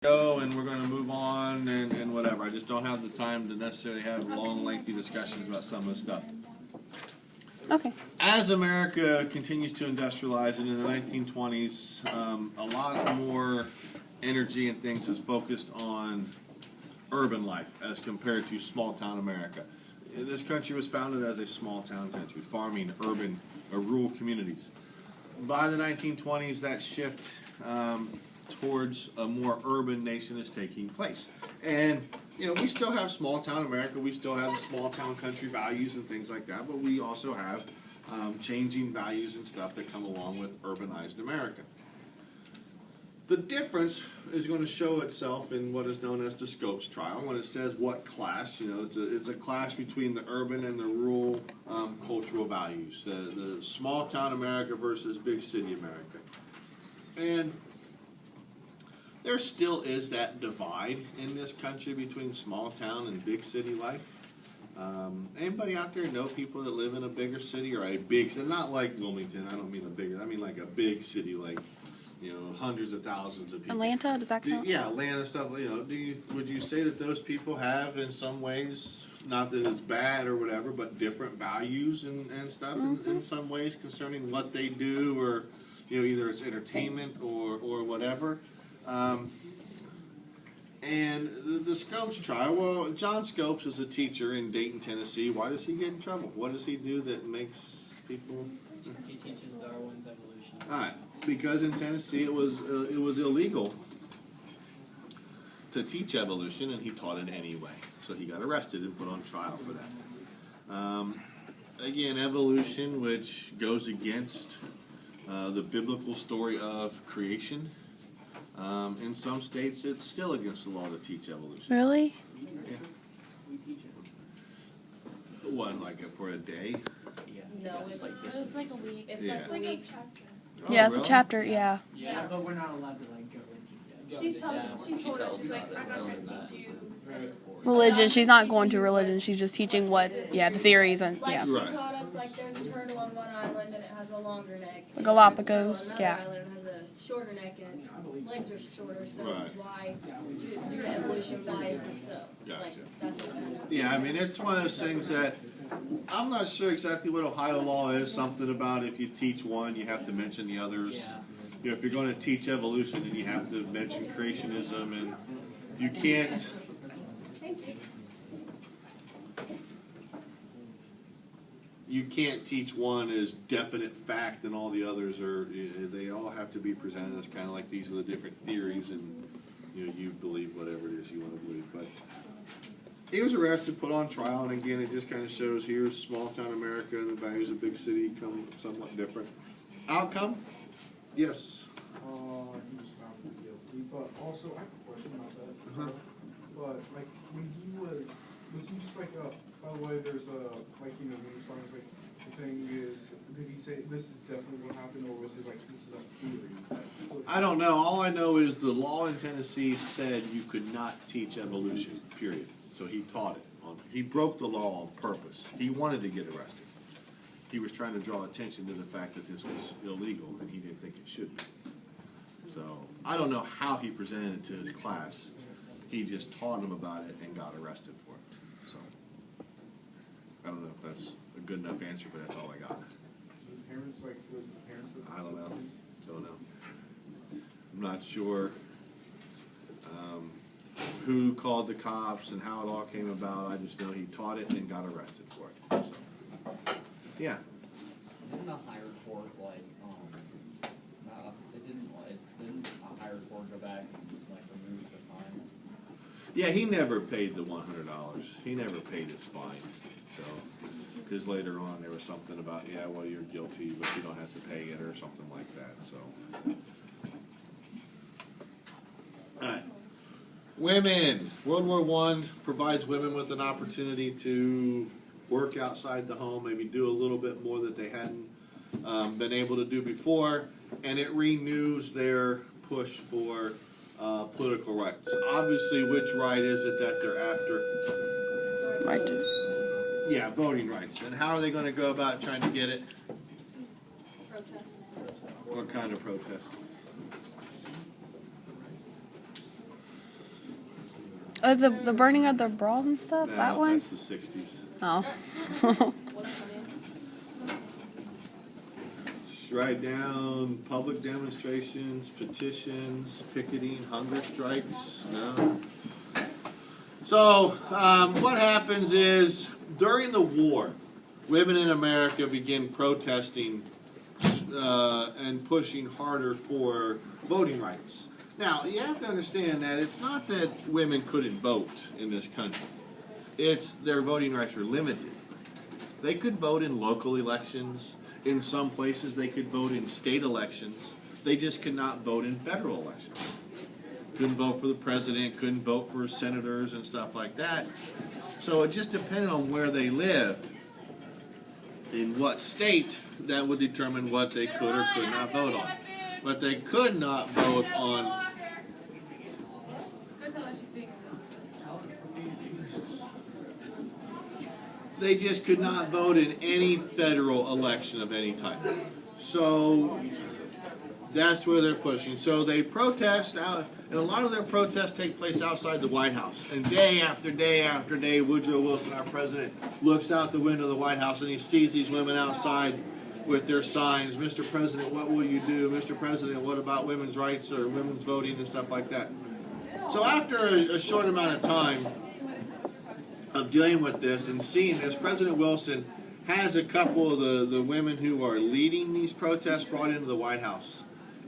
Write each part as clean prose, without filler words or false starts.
go and we're going to move on and whatever. I just don't have the time to necessarily have long, lengthy discussions about some of the stuff. Okay. As America continues to industrialize, and in the 1920s, a lot more energy and things was focused on urban life as compared to small-town America. This country was founded as a small-town country, farming, urban, or rural communities. By the 1920s, that shift towards a more urban nation is taking place. And, you know, we still have small-town America, we still have the small-town country values and things like that, but we also have changing values and stuff that come along with urbanized America. The difference is going to show itself in what is known as the Scopes trial. When it says what clash, you know, it's a clash between the urban and the rural cultural values. The small town America versus big city America. And there still is that divide in this country between small town and big city life. Anybody out there know people that live in a bigger city or a big city? Not like Wilmington, I don't mean a bigger, I mean like a big city like, you know, hundreds of thousands of people. Atlanta, does that count? Yeah, Atlanta stuff. You know, would you say that those people have, in some ways, not that it's bad or whatever, but different values and stuff in some ways concerning what they do, or you know, either it's entertainment or whatever. And the Scopes trial. Well, John Scopes is a teacher in Dayton, Tennessee. Why does he get in trouble? What does he do that makes people? He teaches Darwin's evolution. All right, because in Tennessee it was illegal to teach evolution, and he taught it anyway. So he got arrested and put on trial for that. Again, evolution, which goes against the biblical story of creation. In some states, it's still against the law to teach evolution. Really? Yeah. What, like for a day? No, it was like a week. It's Yeah. like a week. Oh, Yeah, it's really? a chapter, yeah. Yeah, but we're not allowed to like go into She told us, she's like, I'm not going to teach you. Religion, she's not going to religion, she's just teaching what, the theories and, Like, yeah. she Right. taught us, like, there's a turtle on one island and it has a longer neck. The Galapagos, And yeah. another island has a shorter neck and its legs are shorter, so Right. why, through the evolution, why is it so? Gotcha. Like, that's what kind of. Yeah, I mean, it's one of those things that I'm not sure exactly what Ohio law is. Something about if you teach one, you have to mention the others. You know, if you're going to teach evolution, then you have to mention creationism, and you can't. You can't teach one as definite fact, and all the others are. They all have to be presented as kind of like these are the different theories, and you know, you believe whatever it is you want to believe, but. He was arrested, put on trial, and again, it just kind of shows here's small-town America and the values of big city come somewhat different. Outcome? Yes. He was found guilty, but also I have a question about that. But like when he was he just like by the way, there's like you know when he was talking, like the thing is, did he say this is definitely what happened, or was he like this is a theory? I don't know. All I know is the law in Tennessee said you could not teach evolution. Period. So he taught it. He broke the law on purpose. He wanted to get arrested. He was trying to draw attention to the fact that this was illegal, and he didn't think it should be. So I don't know how he presented it to his class. He just taught them about it and got arrested for it. So I don't know if that's a good enough answer, but that's all I got. The parents was the parents that I don't know. Don't know. I'm not sure who called the cops and how it all came about. I just know he taught it and got arrested for it. So, yeah. Didn't a higher court didn't a higher court go back and remove the fine? Yeah, he never paid the $100. He never paid his fine. So, because later on there was something about, yeah, well, you're guilty, but you don't have to pay it or something like that. So, all right. Women. World War I provides women with an opportunity to work outside the home, maybe do a little bit more that they hadn't been able to do before, and it renews their push for political rights. Obviously, which right is it that they're after? Right to. Yeah, voting rights. And how are they going to go about trying to get it? Protest. What kind of protest? the burning of the bras and stuff? No, That one? That's the 60s. Oh. Write down public demonstrations, petitions, picketing, hunger strikes. No. So, what happens is during the war, women in America begin protesting and pushing harder for voting rights. Now, you have to understand that it's not that women couldn't vote in this country. It's their voting rights were limited. They could vote in local elections. In some places, they could vote in state elections. They just could not vote in federal elections. Couldn't vote for the president, couldn't vote for senators and stuff like that. So it just depended on where they lived, in what state, that would determine what they could or could not vote on. But they could not vote on they just could not vote in any federal election of any type. So that's where they're pushing. So they protest out, and a lot of their protests take place outside the White House. And day after day after day, Woodrow Wilson, our president, looks out the window of the White House and he sees these women outside with their signs, Mr. President, what will you do? Mr. President, what about women's rights or women's voting and stuff like that? So after a short amount of time of dealing with this and seeing this, President Wilson has a couple of the women who are leading these protests brought into the White House.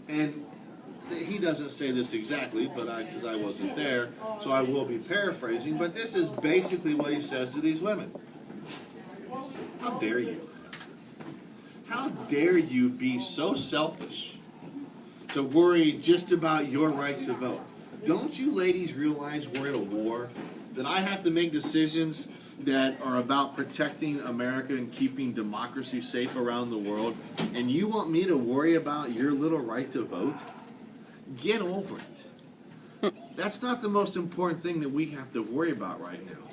And he doesn't say this exactly, but because I wasn't there, so I will be paraphrasing, but this is basically what he says to these women. How dare you? How dare you be so selfish to worry just about your right to vote? Don't you ladies realize we're in a war? That I have to make decisions that are about protecting America and keeping democracy safe around the world, and you want me to worry about your little right to vote? Get over it. That's not the most important thing that we have to worry about right now.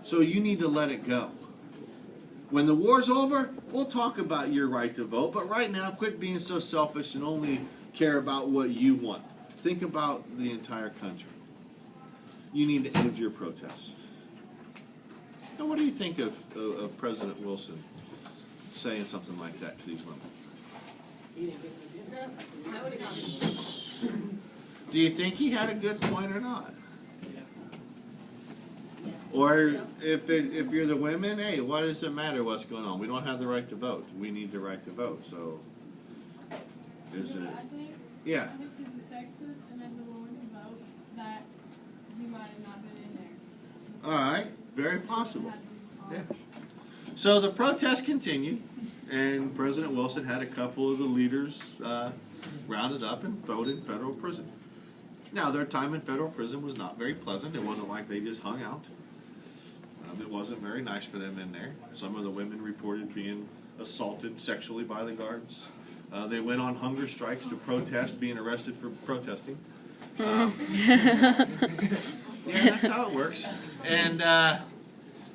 So you need to let it go. When the war's over, we'll talk about your right to vote, but right now, quit being so selfish and only care about what you want. Think about the entire country. You need to end your protest. Now, what do you think of President Wilson saying something like that to these women? I would have Do you think he had a good point or not? Or if you're the women, hey, what does it matter what's going on? We don't have the right to vote. We need the right to vote. So, is it? Yeah. I think this is sexist, and as a woman can vote, that he might have not been in there. All right. Very possible. Yeah. So the protests continued, and President Wilson had a couple of the leaders rounded up and thrown in federal prison. Now, their time in federal prison was not very pleasant. It wasn't like they just hung out. It wasn't very nice for them in there. Some of the women reported being assaulted sexually by the guards. They went on hunger strikes to protest being arrested for protesting. Yeah, that's how it works. And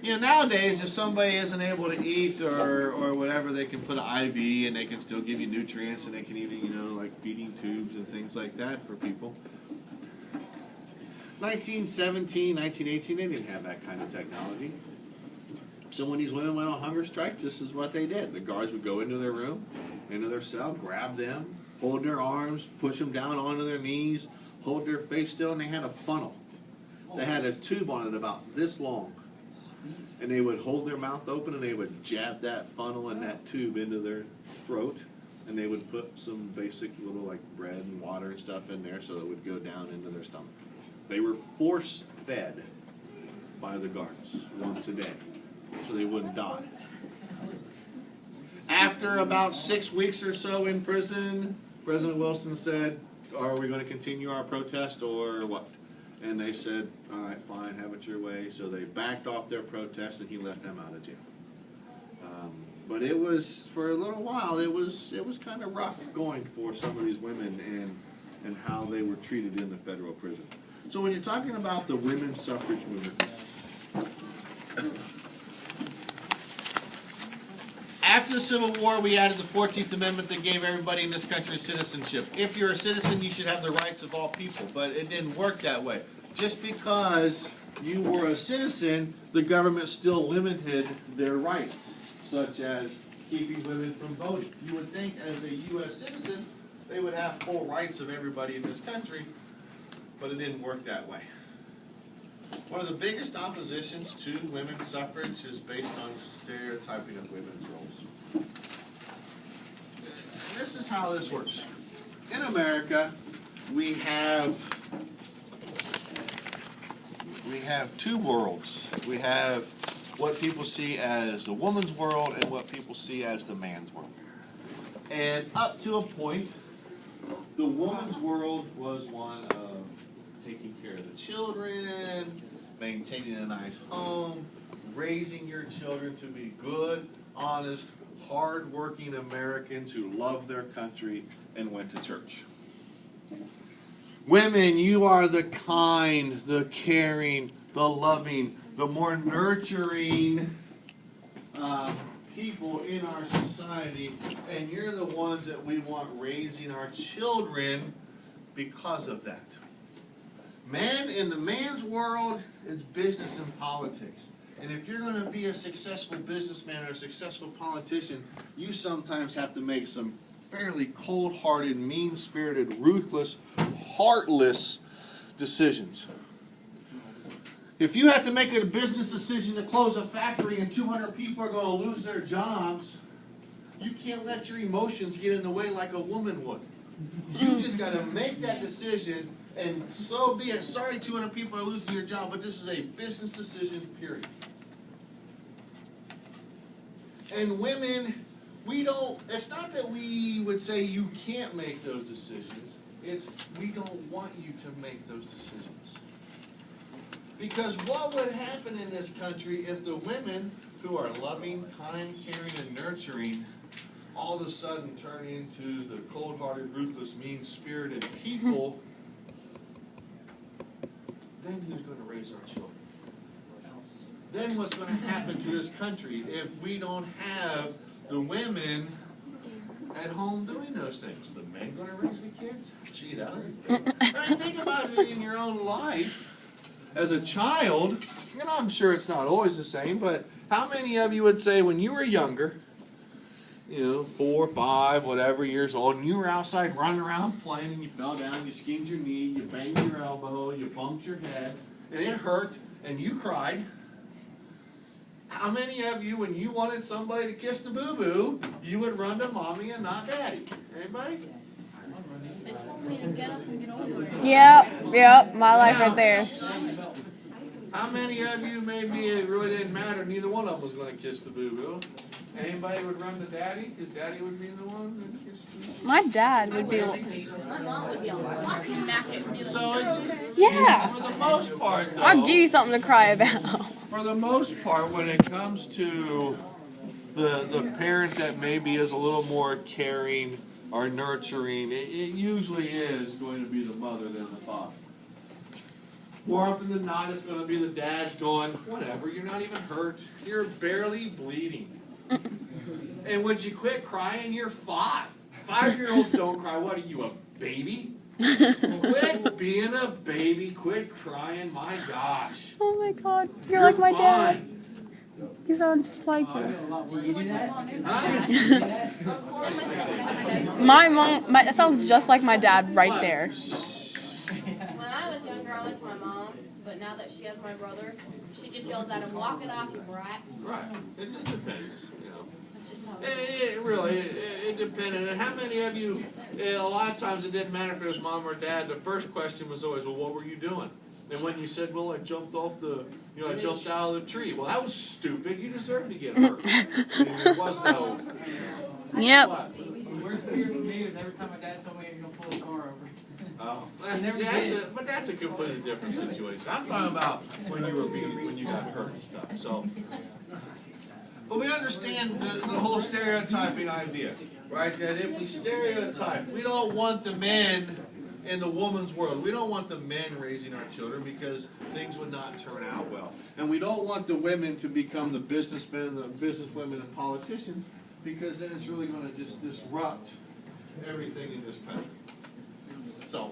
nowadays, if somebody isn't able to eat or whatever, they can put an IV and they can still give you nutrients, and they can even, like feeding tubes and things like that for people. 1917, 1918, they didn't have that kind of technology. So when these women went on hunger strike, this is what they did. The guards would go into their room, into their cell, grab them, hold their arms, push them down onto their knees, hold their face still, and they had a funnel. They had a tube on it about this long. And they would hold their mouth open and they would jab that funnel and that tube into their throat. And they would put some basic little like bread and water and stuff in there so it would go down into their stomach. They were force fed by the guards once a day so they wouldn't die. After about 6 weeks or so in prison, President Wilson said, are we going to continue our protest or what? And they said, all right, fine, have it your way. So they backed off their protest and he let them out of jail. But it was, for a little while, it was kind of rough going for some of these women and how they were treated in the federal prison. So when you're talking about the women's suffrage movement, after the Civil War, we added the 14th Amendment that gave everybody in this country citizenship. If you're a citizen, you should have the rights of all people, but it didn't work that way. just because you were a citizen, the government still limited their rights, such as keeping women from voting. You would think as a U.S. citizen, they would have full rights of everybody in this country, but it didn't work that way. One of the biggest oppositions to women's suffrage is based on stereotyping of women's roles. And this is how this works. In America, we have two worlds. We have what people see as the woman's world and what people see as the man's world. And up to a point, the woman's world was one of taking care of the children, maintaining a nice home, raising your children to be good, honest, hard-working Americans who love their country and went to church. Women, you are the kind, the caring, the loving, the more nurturing people in our society, and you're the ones that we want raising our children because of that. Man, in the man's world, it's business and politics. And if you're going to be a successful businessman or a successful politician, you sometimes have to make some fairly cold-hearted, mean-spirited, ruthless, heartless decisions. If you have to make a business decision to close a factory and 200 people are going to lose their jobs, you can't let your emotions get in the way like a woman would. You just got to make that decision, and so be it. Sorry 200 people are losing your job, but this is a business decision, period. And women, it's not that we would say you can't make those decisions. It's we don't want you to make those decisions. Because what would happen in this country if the women who are loving, kind, caring, and nurturing all of a sudden turn into the cold-hearted, ruthless, mean-spirited people, then who's going to raise our children? Then what's going to happen to this country if we don't have the women at home doing those things? The men going to raise the kids? Gee, that I mean, think about it in your own life. As a child, and I'm sure it's not always the same, but how many of you would say when you were younger, 4, 5, whatever years old, and you were outside running around playing and you fell down, you skinned your knee, you banged your elbow, you bumped your head, and it hurt, and you cried. How many of you, when you wanted somebody to kiss the boo-boo, you would run to mommy and not daddy? Anybody? They told me to get up and get over it. Yep, my life right there. How many of you, maybe it really didn't matter, neither one of them was going to kiss the boo-boo? Anybody would run to daddy, because daddy would be the one that kissed the boo-boo? My dad would be. My mom would be on the smack it and be like, So it just, Yeah. for the most part, though, I'll give you something to cry about. for the most part, when it comes to the parent that maybe is a little more caring or nurturing, it usually is going to be the mother than the father. More often than not, it's going to be the dad going, whatever, you're not even hurt. You're barely bleeding. And would you quit crying? You're 5. 5-year-olds don't cry. What are you, a baby? Quit being a baby. Quit crying. My gosh. Oh my God, you're like my dad. fine. You sound just like I you. feel a lot more. You do that? Huh? Of course I do. My mom, that sounds just like my dad right there. when I was younger, I went to my mom, but now that she has my brother, she just yells at him, walk it off, you brat. Right. It just depends, That's just how it It depended. And how many of you, a lot of times it didn't matter if it was mom or dad, the first question was always, well, what were you doing? And when you said, well, I jumped off I jumped out of the tree. Well, that was stupid. You deserved to get hurt. And there was no... Yep. What? The worst fear for me was every time my dad told me he was going to pull a car over. Oh, never but that's a completely different situation. I'm talking about when you got hurt and stuff. So, but we understand the whole stereotyping idea, right? That if we stereotype, we don't want the men in the woman's world. We don't want the men raising our children because things would not turn out well. And we don't want the women to become the businessmen, the businesswomen, and politicians because then it's really going to just disrupt everything in this country. So.